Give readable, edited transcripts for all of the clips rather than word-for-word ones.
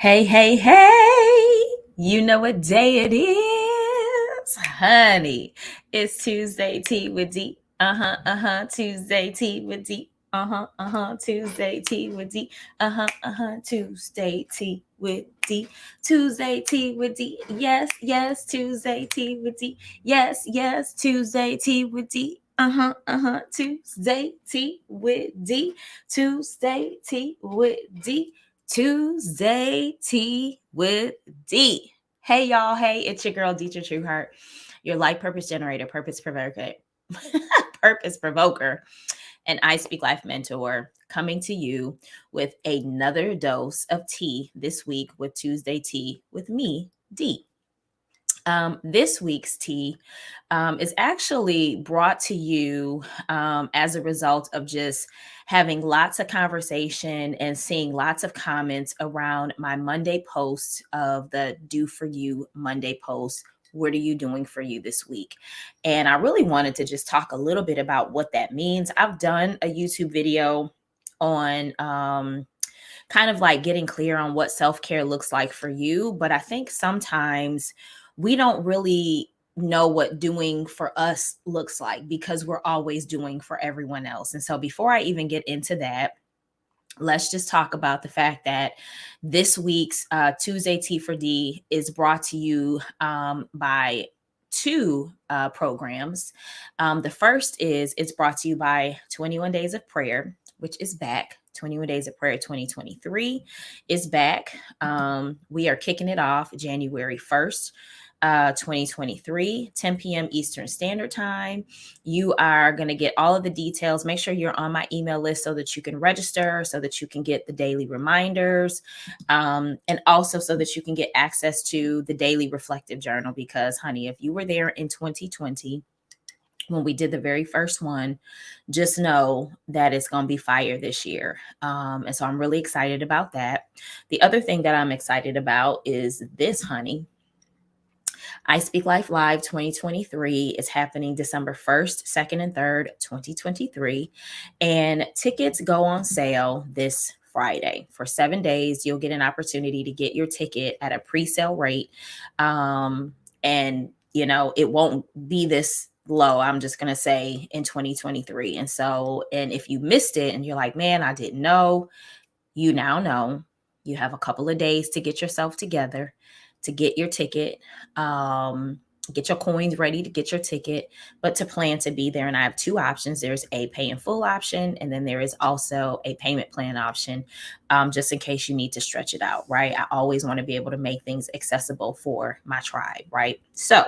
Hey, hey, hey. You know what day it is, honey. It's Tuesday Tea with D. Tuesday Tea with D. Tuesday Tea with D. Tuesday Tea with D. Tuesday Tea with D. Yes, yes, Tuesday Tea with D. Yes, yes, Tuesday Tea with D. Tuesday Tea with D. Tuesday Tea with D. Tuesday Tea with D. Hey, y'all. Hey, it's your girl, Detra Trueheart, your life purpose generator, purpose provoker, purpose provoker, and iSpeaklife mentor, coming to you with another dose of tea this week with Tuesday Tea with me, D. This week's tea is actually brought to you as a result of just having lots of conversation and seeing lots of comments around my Monday post of the Do For You Monday post. What are you doing for you this week? And I really wanted to just talk a little bit about what that means. I've done a YouTube video on kind of like getting clear on what self-care looks like for you. But I think sometimes we don't really know what doing for us looks like because we're always doing for everyone else. And so before I even get into that, let's just talk about the fact that this week's Tuesday Tea for D is brought to you by two programs. The first is it's brought to you by 21 Days of Prayer, which is back. 21 Days of Prayer 2023 is back. We are kicking it off January 1st. 2023, 10 p.m. Eastern Standard Time. You are going to get all of the details. Make sure you're on my email list so that you can register, so that you can get the daily reminders, and also so that you can get access to the daily reflective journal. Because, honey, if you were there in 2020, when we did the very first one, just know that it's going to be fire this year. And so I'm really excited about that. The other thing that I'm excited about is this, honey. iSpeaklife Live 2023 is happening December 1st, 2nd, and 3rd, 2023. And tickets go on sale this Friday. For 7 days, you'll get an opportunity to get your ticket at a pre-sale rate. And, you know, it won't be this low, I'm just going to say, in 2023. And if you missed it and you're like, man, I didn't know, you now know. You have a couple of days to get yourself together, to get your ticket, get your coins ready to get your ticket, but to plan to be there. And I have two options. There's a pay in full option, and then there is also a payment plan option, just in case you need to stretch it out, right? I always want to be able to make things accessible for my tribe, right? So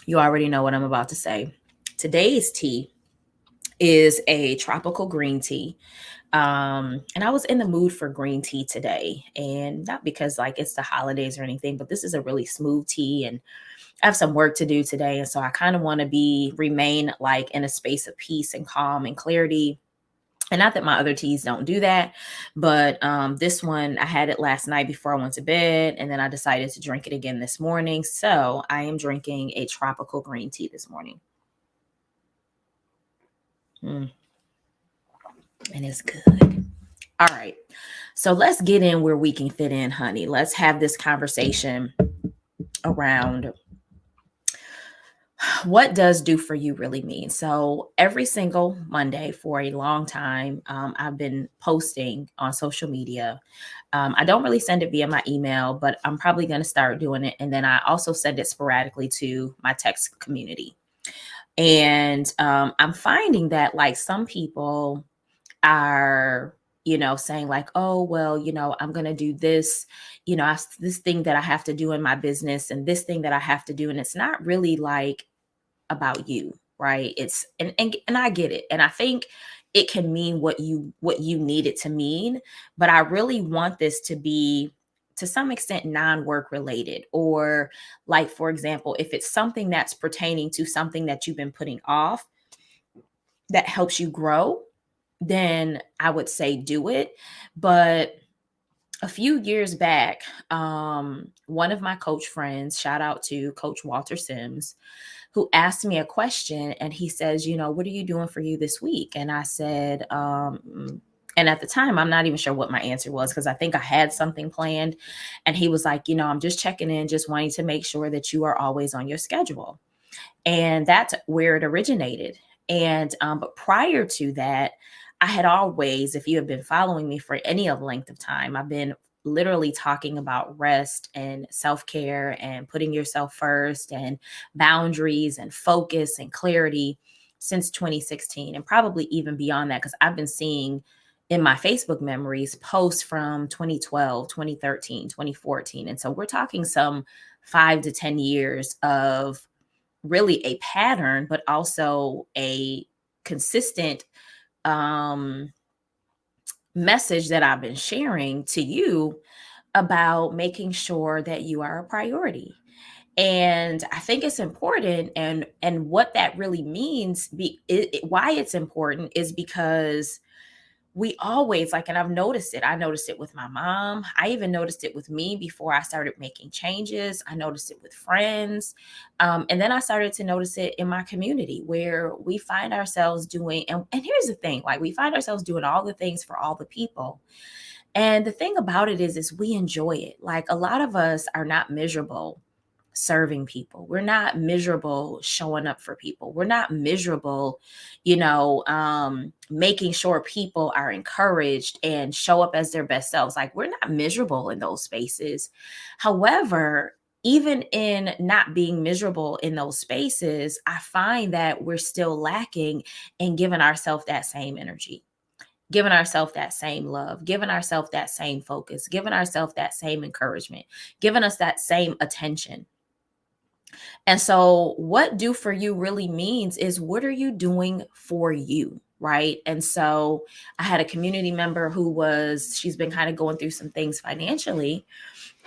you already know what I'm about to say. Today's tea is a tropical green tea. And I was in the mood for green tea today, and not because like it's the holidays or anything, but this is a really smooth tea and I have some work to do today. And so I kind of want to remain like in a space of peace and calm and clarity. And not that my other teas don't do that, but this one, I had it last night before I went to bed, and then I decided to drink it again this morning. So I am drinking a tropical green tea this morning. And it's good. All right. So let's get in where we can fit in, honey. Let's have this conversation around what does do for you really mean. So every single Monday for a long time, I've been posting on social media. I don't really send it via my email, but I'm probably going to start doing it. And then I also send it sporadically to my text community. And I'm finding that like some people are, saying like, oh, well, I'm going to do this, this thing that I have to do in my business and this thing that I have to do. And it's not really like about you, right? It's, and I get it. And I think it can mean what you need it to mean, but I really want this to be to some extent non-work related, or like, for example, if it's something that's pertaining to something that you've been putting off that helps you grow, then I would say do it. But a few years back, one of my coach friends, shout out to Coach Walter Sims, who asked me a question, and he says, what are you doing for you this week? And I said, And at the time, I'm not even sure what my answer was because I think I had something planned. And he was like, I'm just checking in, just wanting to make sure that you are always on your schedule. And that's where it originated. And but prior to that, I had always, if you have been following me for any of length of time, I've been literally talking about rest and self-care and putting yourself first and boundaries and focus and clarity since 2016, and probably even beyond that, because I've been seeing in my Facebook memories posts from 2012, 2013, 2014. And so we're talking some 5 to 10 years of really a pattern, but also a consistent um, message that I've been sharing to you about making sure that you are a priority. And I think it's important, and what that really means, why it's important is because we always, like, and I've noticed it. I noticed it with my mom. I even noticed it with me before I started making changes. I noticed it with friends. And then I started to notice it in my community where we find ourselves doing, and here's the thing, like, we find ourselves doing all the things for all the people. And the thing about it is we enjoy it. Like, a lot of us are not miserable serving people. We're not miserable showing up for people. We're not miserable, making sure people are encouraged and show up as their best selves. Like, we're not miserable in those spaces. However, even in not being miserable in those spaces, I find that we're still lacking in giving ourselves that same energy, giving ourselves that same love, giving ourselves that same focus, giving ourselves that same encouragement, giving us that same attention. And so, what do for you really means is, what are you doing for you? Right. And so, I had a community member she's been kind of going through some things financially.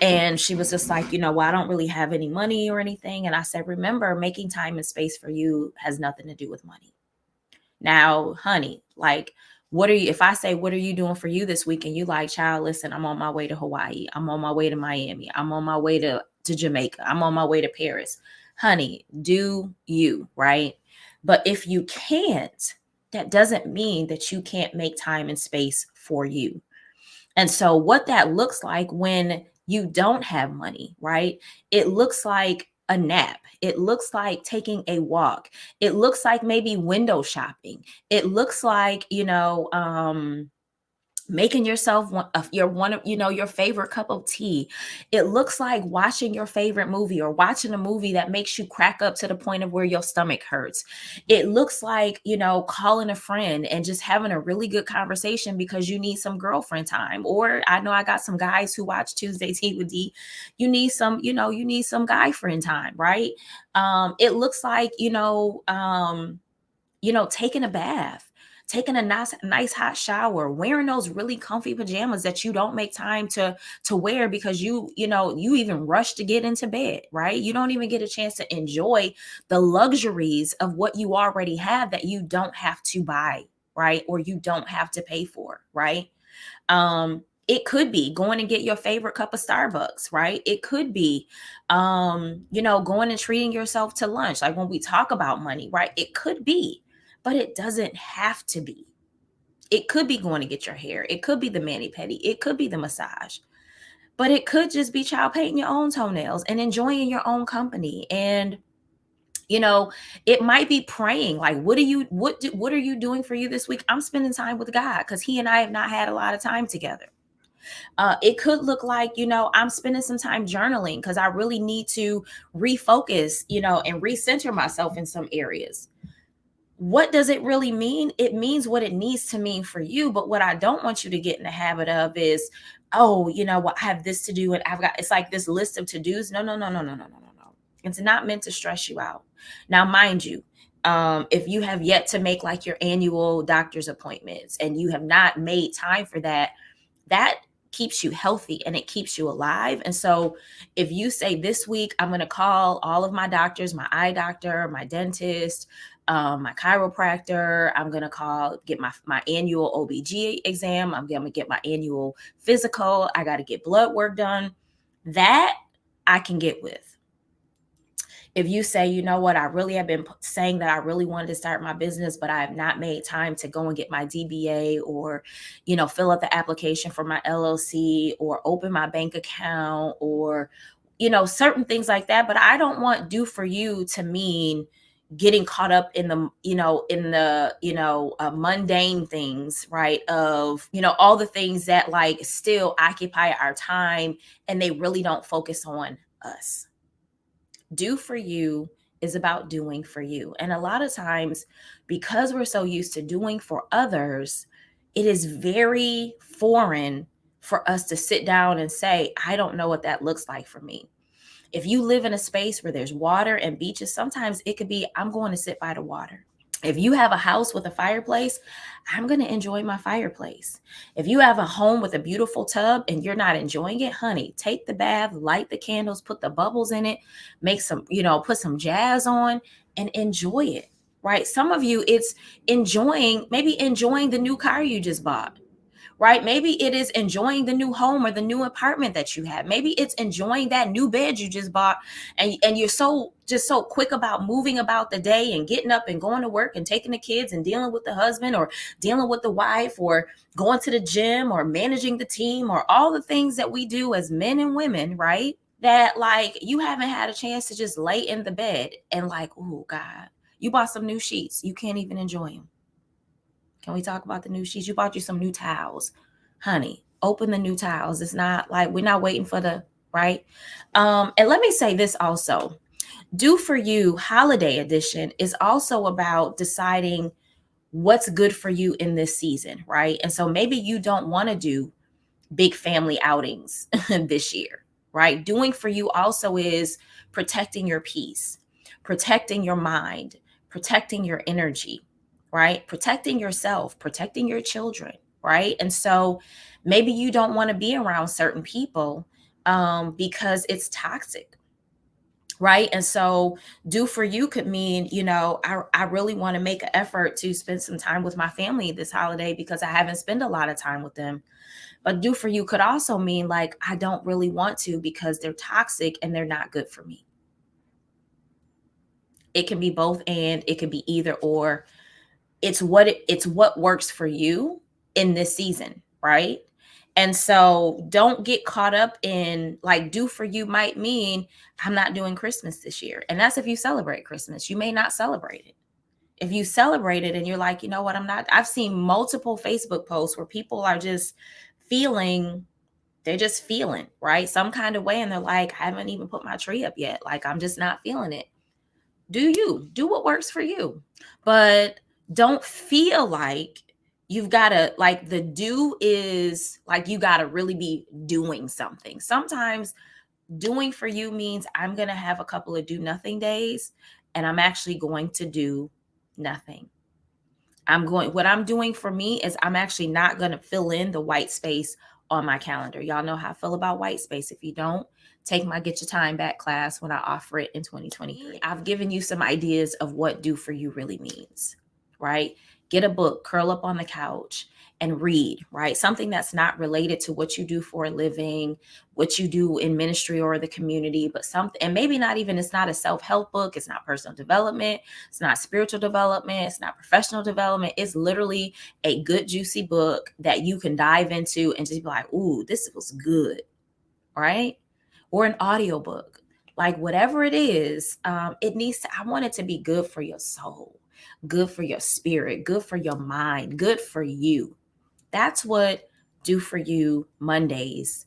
And she was just like, well, I don't really have any money or anything. And I said, remember, making time and space for you has nothing to do with money. Now, honey, like, if I say, what are you doing for you this week? And you like, child, listen, I'm on my way to Hawaii. I'm on my way to Miami. I'm on my way to Jamaica. I'm on my way to Paris. Honey, do you, right? But if you can't, that doesn't mean that you can't make time and space for you. And so what that looks like when you don't have money, right? It looks like a nap. It looks like taking a walk. It looks like maybe window shopping. It looks like, making yourself your favorite cup of tea. It looks like watching your favorite movie, or watching a movie that makes you crack up to the point of where your stomach hurts. It looks like, calling a friend and just having a really good conversation because you need some girlfriend time. Or I know I got some guys who watch Tuesday Tea with D. You need some guy friend time, right? It looks like, taking a bath, taking a nice hot shower, wearing those really comfy pajamas that you don't make time to wear because you even rush to get into bed, right? You don't even get a chance to enjoy the luxuries of what you already have that you don't have to buy, right? Or you don't have to pay for, right? It could be going and get your favorite cup of Starbucks, right? It could be, going and treating yourself to lunch. Like when we talk about money, right? It could be, but it doesn't have to be. It could be going to get your hair. It could be the mani-pedi. It could be the massage, but it could just be child painting your own toenails and enjoying your own company. And it might be praying. Like, what are you doing for you this week? I'm spending time with God because He and I have not had a lot of time together. It could look like, I'm spending some time journaling because I really need to refocus, and recenter myself in some areas. What does it really mean? It means what it needs to mean for you. But what I don't want you to get in the habit of is, oh, what I have this to do. And it's like this list of to-dos. No, no, no, no, no, no, no, no, no. It's not meant to stress you out. Now, mind you, if you have yet to make like your annual doctor's appointments and you have not made time for that, that keeps you healthy and it keeps you alive. And so if you say, this week, I'm going to call all of my doctors, my eye doctor, my dentist, my chiropractor, I'm going to get my annual OBG exam. I'm going to get my annual physical. I got to get blood work done. That I can get with. If you say, you know what, I really have been saying that I really wanted to start my business, but I have not made time to go and get my DBA, or, fill out the application for my LLC, or open my bank account, or, certain things like that. But I don't want do for you to mean getting caught up in the mundane things, right, of all the things that like still occupy our time, and they really don't focus on us. Do for you is about doing for you. And a lot of times, because we're so used to doing for others, it is very foreign for us to sit down and say, I don't know what that looks like for me. If you live in a space where there's water and beaches, sometimes it could be, I'm going to sit by the water. If you have a house with a fireplace, I'm going to enjoy my fireplace. If you have a home with a beautiful tub and you're not enjoying it, honey, take the bath, light the candles, put the bubbles in it, make some, put some jazz on and enjoy it, right? Some of you, it's maybe enjoying the new car you just bought. Right? Maybe it is enjoying the new home or the new apartment that you have. Maybe it's enjoying that new bed you just bought, and you're so quick about moving about the day and getting up and going to work and taking the kids and dealing with the husband or dealing with the wife or going to the gym or managing the team or all the things that we do as men and women, right? That like you haven't had a chance to just lay in the bed and like, oh God, you bought some new sheets. You can't even enjoy them. Can we talk about the new sheets? You bought you some new towels. Honey, open the new towels. It's not like we're not waiting for the, right? And let me say this also. Do for You Holiday Edition is also about deciding what's good for you in this season, right? And so maybe you don't want to do big family outings this year, right? Doing for you also is protecting your peace, protecting your mind, protecting your energy, right? Protecting yourself, protecting your children, right? And so maybe you don't want to be around certain people because it's toxic, right? And so do for you could mean, I really want to make an effort to spend some time with my family this holiday because I haven't spent a lot of time with them. But do for you could also mean like, I don't really want to because they're toxic and they're not good for me. It can be both, and it can be either or. It's what works for you in this season, right? And so don't get caught up in like, do for you might mean I'm not doing Christmas this year. And that's if you celebrate Christmas. You may not celebrate it. If you celebrate it and you're like, you know what, I've seen multiple Facebook posts where people are just feeling, they're just feeling, right? Some kind of way. And they're like, I haven't even put my tree up yet. Like, I'm just not feeling it. Do what works for you. But don't feel like you've got to, like, the do is like, you got to really be doing something. Sometimes doing for you means I'm going to have a couple of do nothing days and I'm actually going to do nothing. What I'm doing for me is I'm actually not going to fill in the white space on my calendar. Y'all know how I feel about white space. If you don't, take my Get Your Time Back class when I offer it in 2023. I've given you some ideas of what do for you really means, right? Get a book, curl up on the couch and read, right? Something that's not related to what you do for a living, what you do in ministry or the community, but something, and maybe not even, it's not a self-help book. It's not personal development. It's not spiritual development. It's not professional development. It's literally a good, juicy book that you can dive into and just be like, ooh, this was good, right? Or an audiobook, like whatever it is, it needs to, I want it to be good for your soul, good for your spirit, good for your mind, good for you. That's what Do For You Mondays,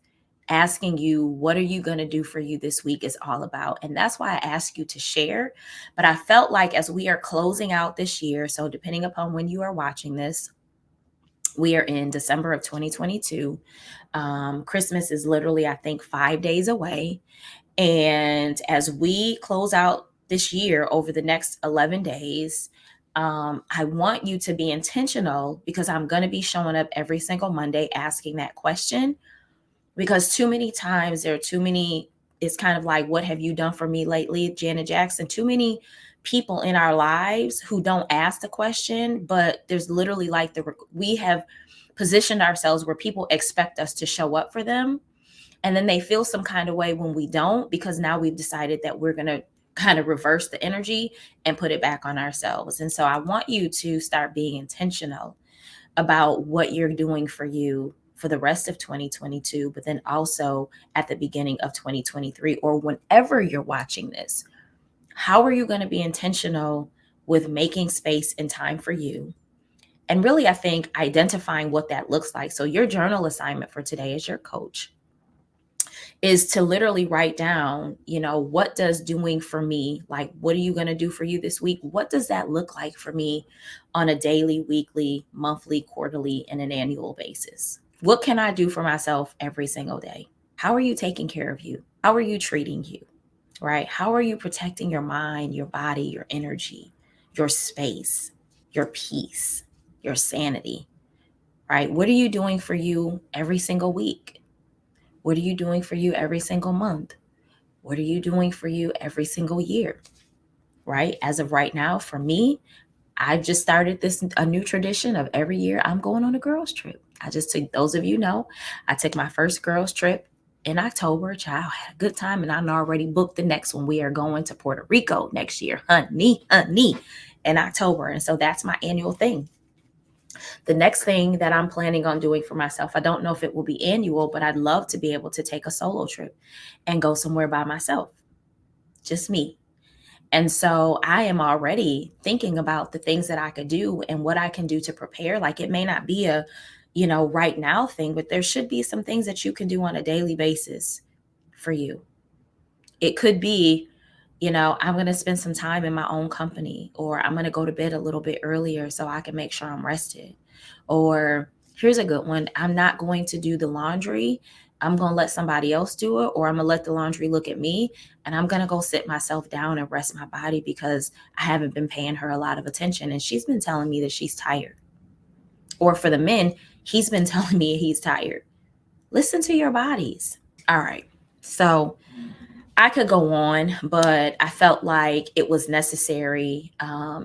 asking you, what are you going to do for you this week, is all about. And that's why I asked you to share. But I felt like as we are closing out this year, so depending upon when you are watching this, we are in December of 2022. Christmas is literally, I think, 5 days away. And as we close out this year over the next 11 days, I want you to be intentional, because I'm going to be showing up every single Monday asking that question, because too many times there are too many, it's kind of like, what have you done for me lately, Janet Jackson? Too many people in our lives who don't ask the question, but there's literally like we have positioned ourselves where people expect us to show up for them. And then they feel some kind of way when we don't, because now we've decided that we're going to kind of reverse the energy and put it back on ourselves. And so I want you to start being intentional about what you're doing for you for the rest of 2022, but then also at the beginning of 2023, or whenever you're watching this. How are you going to be intentional with making space and time for you? And really, I think identifying what that looks like. So your journal assignment for today as your coach is to literally write down, what does doing for me, like, what are you going to do for you this week? What does that look like for me on a daily, weekly, monthly, quarterly, and an annual basis? What can I do for myself every single day? How are you taking care of you? How are you treating you? Right? How are you protecting your mind, your body, your energy, your space, your peace, your sanity? Right? What are you doing for you every single week? What are you doing for you every single month? What are you doing for you every single year? Right? As of right now, for me, I've just started a new tradition of every year I'm going on a girls trip. I just took, those of you know, I took my first girls trip in October. Child, had a good time, and I already booked the next one. We are going to Puerto Rico next year, honey, in October. And so that's my annual thing. The next thing that I'm planning on doing for myself, I don't know if it will be annual, but I'd love to be able to take a solo trip and go somewhere by myself, just me. And so I am already thinking about the things that I could do and what I can do to prepare. Like, it may not be a, right now thing, but there should be some things that you can do on a daily basis for you. It could be, I'm going to spend some time in my own company, or I'm going to go to bed a little bit earlier so I can make sure I'm rested. Or here's a good one. I'm not going to do the laundry. I'm going to let somebody else do it, or I'm going to let the laundry look at me, and I'm going to go sit myself down and rest my body because I haven't been paying her a lot of attention. And she's been telling me that she's tired. Or for the men, he's been telling me he's tired. Listen to your bodies. All right. So I could go on, but I felt like it was necessary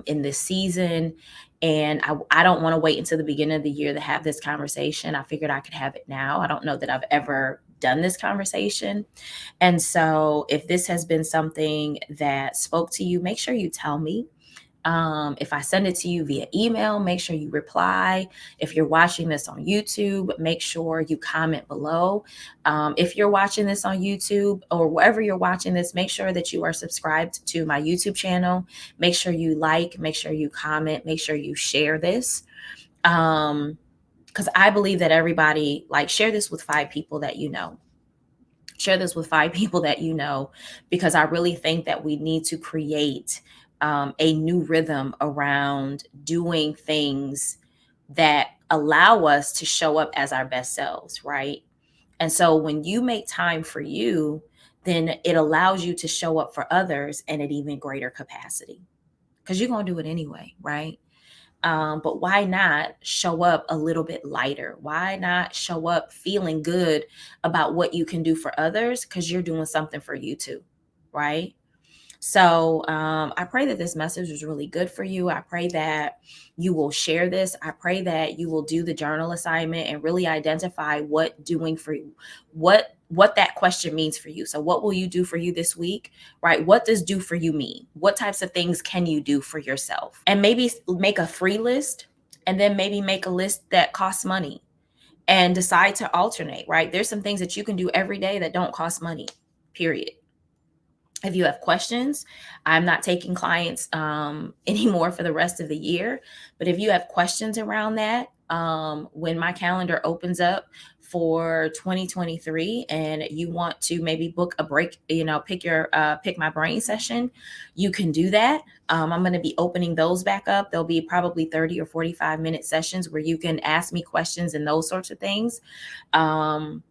in this season. And I don't want to wait until the beginning of the year to have this conversation. I figured I could have it now. I don't know that I've ever done this conversation. And so if this has been something that spoke to you, make sure you tell me. If I send it to you via email, make sure you reply. If you're watching this on YouTube, make sure you comment below. If you're watching this on YouTube or wherever you're watching this, make sure that you are subscribed to my YouTube channel. Make sure you like, make sure you comment, make sure you share this. Because I believe that everybody, share this with 5 people that you know. Share this with 5 people that you know, because I really think that we need to create a new rhythm around doing things that allow us to show up as our best selves, right? And so when you make time for you, then it allows you to show up for others in an even greater capacity, because you're going to do it anyway, right? But why not show up a little bit lighter? Why not show up feeling good about what you can do for others? Because you're doing something for you too, right? So I pray that this message was really good for you. I pray that you will share this. I pray that you will do the journal assignment and really identify what doing for you, what that question means for you. So what will you do for you this week, right? What does do for you mean? What types of things can you do for yourself? And maybe make a free list, and then maybe make a list that costs money, and decide to alternate, right? There's some things that you can do every day that don't cost money, period. If you have questions, I'm not taking clients anymore for the rest of the year. But if you have questions around that, when my calendar opens up for 2023 and you want to maybe book a break, pick my brain session, you can do that. I'm going to be opening those back up. There'll be probably 30 or 45-minute sessions where you can ask me questions and those sorts of things. But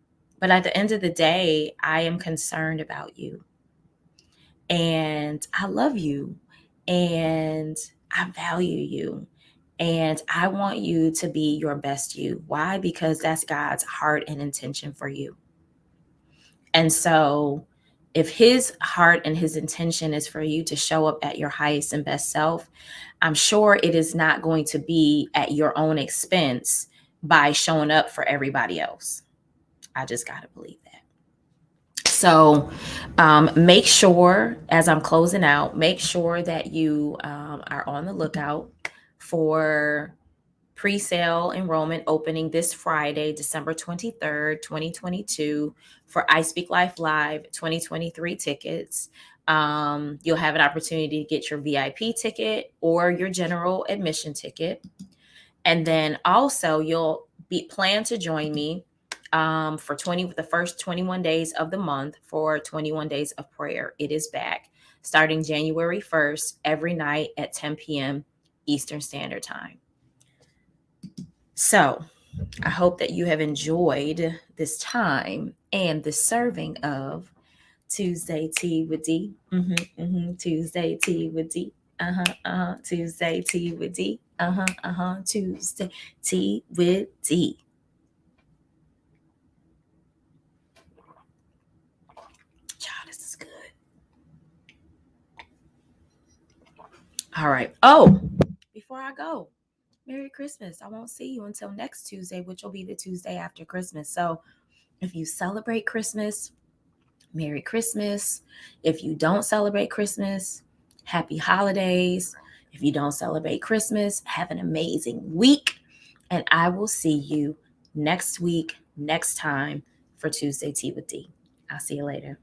at the end of the day, I am concerned about you. And I love you, and I value you, and I want you to be your best you. Why? Because that's God's heart and intention for you. And so if his heart and his intention is for you to show up at your highest and best self, I'm sure it is not going to be at your own expense by showing up for everybody else. I just got to believe that. So make sure, as I'm closing out, make sure that you are on the lookout for pre-sale enrollment opening this Friday, December 23rd, 2022 for iSpeaklife Live 2023 tickets. You'll have an opportunity to get your VIP ticket or your general admission ticket. And then also you'll plan to join me for the first 21 days of the month for 21 days of prayer. It is back starting January 1st every night at 10 p.m. Eastern Standard Time. So I hope that you have enjoyed this time and the serving of Tuesday Tea with D. Tuesday Tea with D. Tuesday Tea with D. Tuesday Tea with D. Child, this is good. All right. Oh, before I go, Merry Christmas. I won't see you until next Tuesday, which will be the Tuesday after Christmas. So if you celebrate Christmas, Merry Christmas. If you don't celebrate Christmas, happy holidays. If you don't celebrate Christmas, have an amazing week. And I will see you next week, next time for Tuesday Tea with D. I'll see you later.